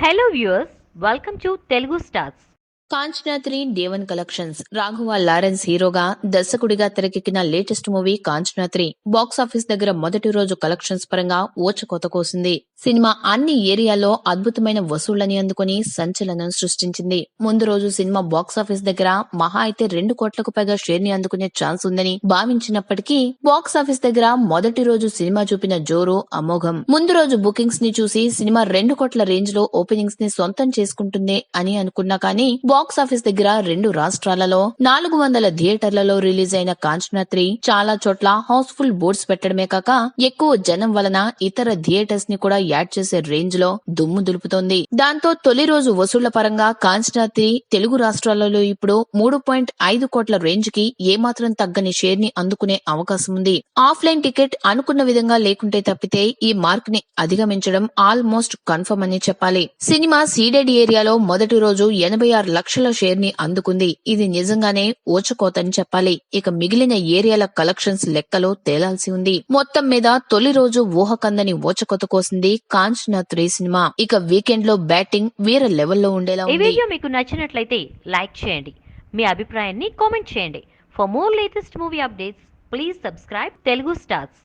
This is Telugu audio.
Hello viewers, welcome to Telugu Stars. Kanchana 3 day 1 collections. Raghava Lawrence హీరోగా దర్శకుడిగా తెరకెక్కిన latest movie Kanchana 3 box office దగ్గర మొదటి రోజు కలెక్షన్స్ పరంగా ఊచకోత కోసింది. సినిమా అన్ని ఏరియాల్లో అద్భుతమైన వసూళ్లని అందుకుని సంచలనం సృష్టించింది. ముందు రోజు సినిమా బాక్స్ ఆఫీస్ దగ్గర మహా అయితే 2 కోట్లకు పైగా షేర్ ని అందుకునే ఛాన్స్ ఉందని భావించినప్పటికీ బాక్స్ ఆఫీస్ దగ్గర మొదటి రోజు సినిమా చూపిన జోరు అమోఘం. ముందు రోజు బుకింగ్స్ ని చూసి సినిమా 2 కోట్ల రేంజ్ లో ఓపెనింగ్స్ ని సొంతం చేసుకుంటుంది అని అనుకున్నా కానీ బాక్స్ ఆఫీస్ దగ్గర 2 రాష్ట్రాలలో 400 థియేటర్లలో రిలీజ్ అయిన కాంచనా 3 చాలా చోట్ల హౌస్ఫుల్ బోర్డ్స్ పెట్టడమే కాక ఎక్కువ జనం వలన ఇతర థియేటర్స్ ని కూడా యాడ్ చేసే రేంజ్ లో దుమ్ము దులుపుతోంది. దాంతో తొలి రోజు వసూళ్ల పరంగా కాంచనా 3 తెలుగు రాష్ట్రాలలో ఇప్పుడు 3.5 కోట్ల రేంజ్ కి ఏమాత్రం తగ్గని షేర్ ని అందుకునే అవకాశం ఉంది. ఆఫ్లైన్ టికెట్ అనుకున్న విధంగా లేకుంటే తప్పితే ఈ మార్క్ ని అధిగమించడం ఆల్మోస్ట్ కన్ఫర్మ్ అని చెప్పాలి. సినిమా సీడెడ్ ఏరియాలో మొదటి రోజు 86 లక్షల షేర్ ని అందుకుంది. ఇది నిజంగానే ఊచకోతని చెప్పాలి. ఇక మిగిలిన ఏరియాల కలెక్షన్స్ లెక్కలో తేలాల్సి ఉంది. మొత్తం మీద తొలి రోజు ఊహకందని ఊచకోత కోసింది కాంచనా 3 సినిమా. ఇక వీకెండ్ లో బ్యాటింగ్ వేరే లెవెల్లో ఉండేలా ఈ ఉంది. వీడియో మీకు నచ్చినట్లయితే లైక్ చేయండి, మీ అభిప్రాయాన్ని కామెంట్ చేయండి. For more latest movie updates please subscribe Telugu stars.